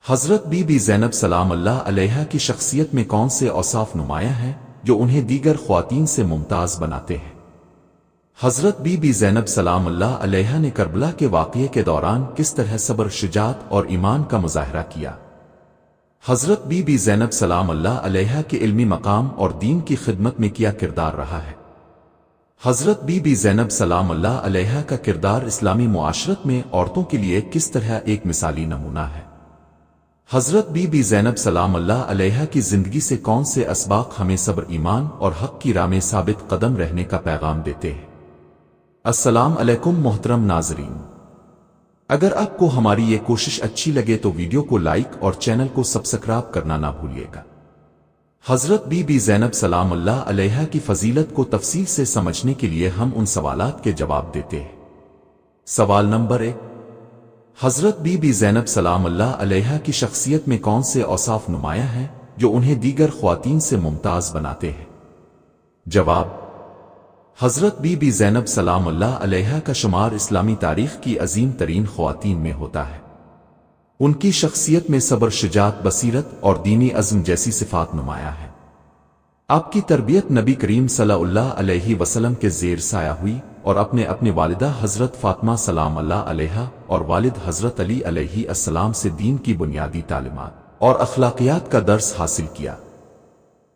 حضرت be be زینب سلام اللہ علیہا کی شخصیت میں کون سے اوصاف نمایاں ہیں جو انہیں دیگر خواتین سے ممتاز بناتے ہیں؟ حضرت بی بی زینب سلام اللہ علیہا نے کربلا کے واقعے کے دوران کس طرح صبر، شجاعت اور ایمان کا مظاہرہ کیا؟ حضرت بی بی زینب سلام اللہ علیہا کے علمی مقام اور دین کی خدمت میں کیا کردار رہا ہے؟ حضرت بی بی زینب سلام اللہ علیہا کا کردار اسلامی معاشرت میں عورتوں کے لیے کس طرح ایک مثالی نمونہ ہے؟ حضرت بی بی زینب سلام اللہ علیہا کی زندگی سے کون سے اسباق ہمیں صبر، ایمان اور حق کی راہ میں ثابت قدم رہنے کا پیغام دیتے ہیں؟ السلام علیکم محترم ناظرین، اگر آپ کو ہماری یہ کوشش اچھی لگے تو ویڈیو کو لائک اور چینل کو سبسکرائب کرنا نہ بھولیے گا۔ حضرت بی بی زینب سلام اللہ علیہا کی فضیلت کو تفصیل سے سمجھنے کے لیے ہم ان سوالات کے جواب دیتے ہیں۔ سوال نمبر 1، حضرت بی بی زینب سلام اللہ علیہا کی شخصیت میں کون سے اوصاف نمایاں ہیں جو انہیں دیگر خواتین سے ممتاز بناتے ہیں؟ جواب: حضرت بی بی زینب سلام اللہ علیہا کا شمار اسلامی تاریخ کی عظیم ترین خواتین میں ہوتا ہے۔ ان کی شخصیت میں صبر، شجاعت، بصیرت اور دینی عزم جیسی صفات نمایاں ہیں۔ آپ کی تربیت نبی کریم صلی اللہ علیہ وسلم کے زیر سایہ ہوئی اور اپنے والدہ حضرت فاطمہ سلام اللہ علیہا اور والد حضرت علی علیہ السلام سے دین کی بنیادی تعلیمات اور اخلاقیات کا درس حاصل کیا۔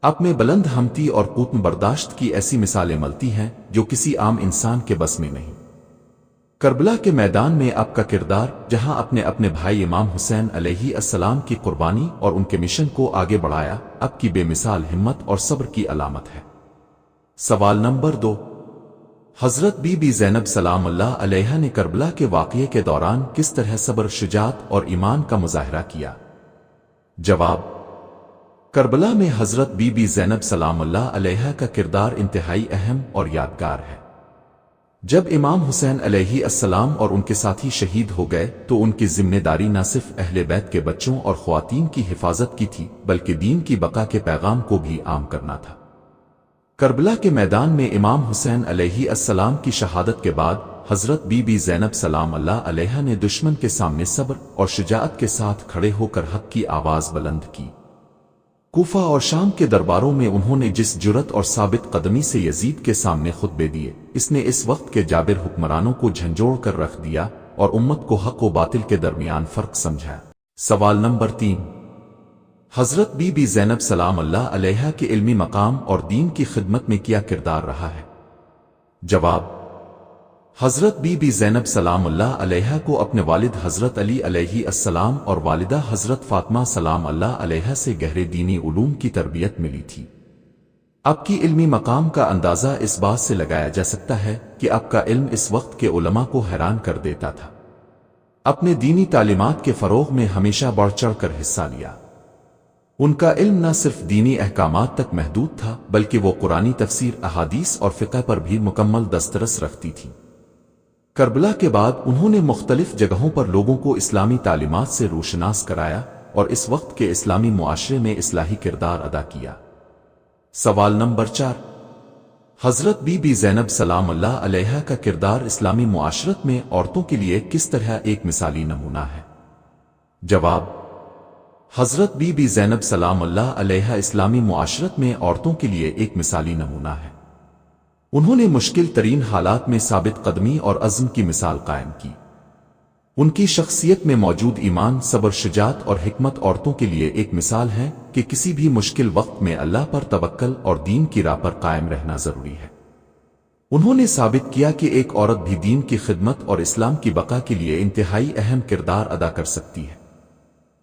آپ میں بلند ہمتی اور قوت برداشت کی ایسی مثالیں ملتی ہیں جو کسی عام انسان کے بس میں نہیں۔ کربلا کے میدان میں آپ کا کردار، جہاں اپنے بھائی امام حسین علیہ السلام کی قربانی اور ان کے مشن کو آگے بڑھایا، آپ کی بے مثال ہمت اور صبر کی علامت ہے۔ سوال نمبر 2، حضرت بی بی زینب سلام اللہ علیہا نے کربلا کے واقعے کے دوران کس طرح صبر، شجاعت اور ایمان کا مظاہرہ کیا؟ جواب: کربلا میں حضرت بی بی زینب سلام اللہ علیہا کا کردار انتہائی اہم اور یادگار ہے۔ جب امام حسین علیہ السلام اور ان کے ساتھی شہید ہو گئے تو ان کی ذمہ داری نہ صرف اہل بیت کے بچوں اور خواتین کی حفاظت کی تھی بلکہ دین کی بقا کے پیغام کو بھی عام کرنا تھا۔ کربلا کے میدان میں امام حسین علیہ السلام کی شہادت کے بعد حضرت بی بی زینب سلام اللہ علیہا نے دشمن کے سامنے صبر اور شجاعت کے ساتھ کھڑے ہو کر حق کی آواز بلند کی۔ کوفہ اور شام کے درباروں میں انہوں نے جس جرأت اور ثابت قدمی سے یزید کے سامنے خطبے دیے، اس نے اس وقت کے جابر حکمرانوں کو جھنجھوڑ کر رکھ دیا اور امت کو حق و باطل کے درمیان فرق سمجھایا۔ سوال نمبر 3، حضرت بی بی زینب سلام اللہ علیہا کے علمی مقام اور دین کی خدمت میں کیا کردار رہا ہے؟ جواب: حضرت بی بی زینب سلام اللہ علیہا کو اپنے والد حضرت علی علیہ السلام اور والدہ حضرت فاطمہ سلام اللہ علیہا سے گہرے دینی علوم کی تربیت ملی تھی۔ آپ کی علمی مقام کا اندازہ اس بات سے لگایا جا سکتا ہے کہ آپ کا علم اس وقت کے علماء کو حیران کر دیتا تھا۔ اپنے دینی تعلیمات کے فروغ میں ہمیشہ بڑھ چڑھ کر حصہ لیا۔ ان کا علم نہ صرف دینی احکامات تک محدود تھا بلکہ وہ قرآنی تفسیر، احادیث اور فقہ پر بھی مکمل دسترس رکھتی تھی۔ کربلا کے بعد انہوں نے مختلف جگہوں پر لوگوں کو اسلامی تعلیمات سے روشناس کرایا اور اس وقت کے اسلامی معاشرے میں اصلاحی کردار ادا کیا۔ سوال نمبر 4، حضرت بی بی زینب سلام اللہ علیہا کا کردار اسلامی معاشرت میں عورتوں کے لیے کس طرح ایک مثالی نمونہ ہے؟ جواب: حضرت بی بی زینب سلام اللہ علیہا اسلامی معاشرت میں عورتوں کے لیے ایک مثالی نمونہ ہے۔ انہوں نے مشکل ترین حالات میں ثابت قدمی اور عزم کی مثال قائم کی۔ ان کی شخصیت میں موجود ایمان، صبر، شجاعت اور حکمت عورتوں کے لیے ایک مثال ہے کہ کسی بھی مشکل وقت میں اللہ پر توکل اور دین کی راہ پر قائم رہنا ضروری ہے۔ انہوں نے ثابت کیا کہ ایک عورت بھی دین کی خدمت اور اسلام کی بقا کے لیے انتہائی اہم کردار ادا کر سکتی ہے۔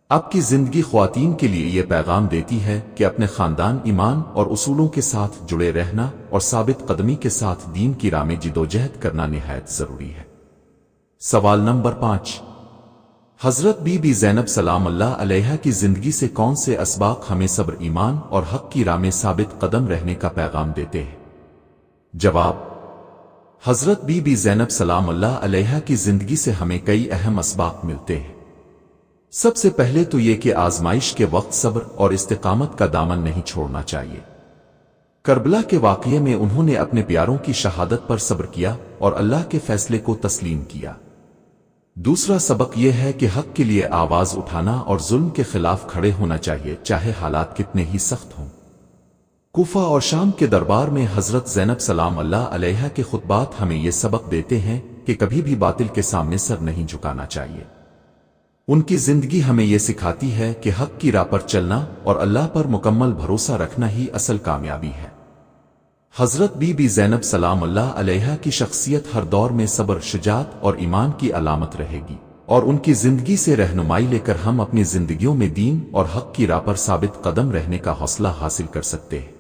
آپ کی زندگی خواتین کے لیے یہ پیغام دیتی ہے کہ اپنے خاندان، ایمان اور اصولوں کے ساتھ جڑے رہنا اور ثابت قدمی کے ساتھ دین کی راہ میں جدوجہد کرنا نہایت ضروری ہے۔ سوال نمبر 5، حضرت بی بی زینب سلام اللہ علیہا کی زندگی سے کون سے اسباق ہمیں صبر، ایمان اور حق کی راہ میں ثابت قدم رہنے کا پیغام دیتے ہیں؟ جواب: حضرت بی بی زینب سلام اللہ علیہا کی زندگی سے ہمیں کئی اہم اسباق ملتے ہیں۔ سب سے پہلے تو یہ کہ آزمائش کے وقت صبر اور استقامت کا دامن نہیں چھوڑنا چاہیے۔ کربلا کے واقعے میں انہوں نے اپنے پیاروں کی شہادت پر صبر کیا اور اللہ کے فیصلے کو تسلیم کیا۔ دوسرا سبق یہ ہے کہ حق کے لیے آواز اٹھانا اور ظلم کے خلاف کھڑے ہونا چاہیے، چاہے حالات کتنے ہی سخت ہوں۔ کوفہ اور شام کے دربار میں حضرت زینب سلام اللہ علیہا کے خطبات ہمیں یہ سبق دیتے ہیں کہ کبھی بھی باطل کے سامنے سر نہیں جھکانا چاہیے۔ ان کی زندگی ہمیں یہ سکھاتی ہے کہ حق کی راہ پر چلنا اور اللہ پر مکمل بھروسہ رکھنا ہی اصل کامیابی ہے۔ حضرت بی بی زینب سلام اللہ علیہا کی شخصیت ہر دور میں صبر، شجاعت اور ایمان کی علامت رہے گی، اور ان کی زندگی سے رہنمائی لے کر ہم اپنی زندگیوں میں دین اور حق کی راہ پر ثابت قدم رہنے کا حوصلہ حاصل کر سکتے ہیں۔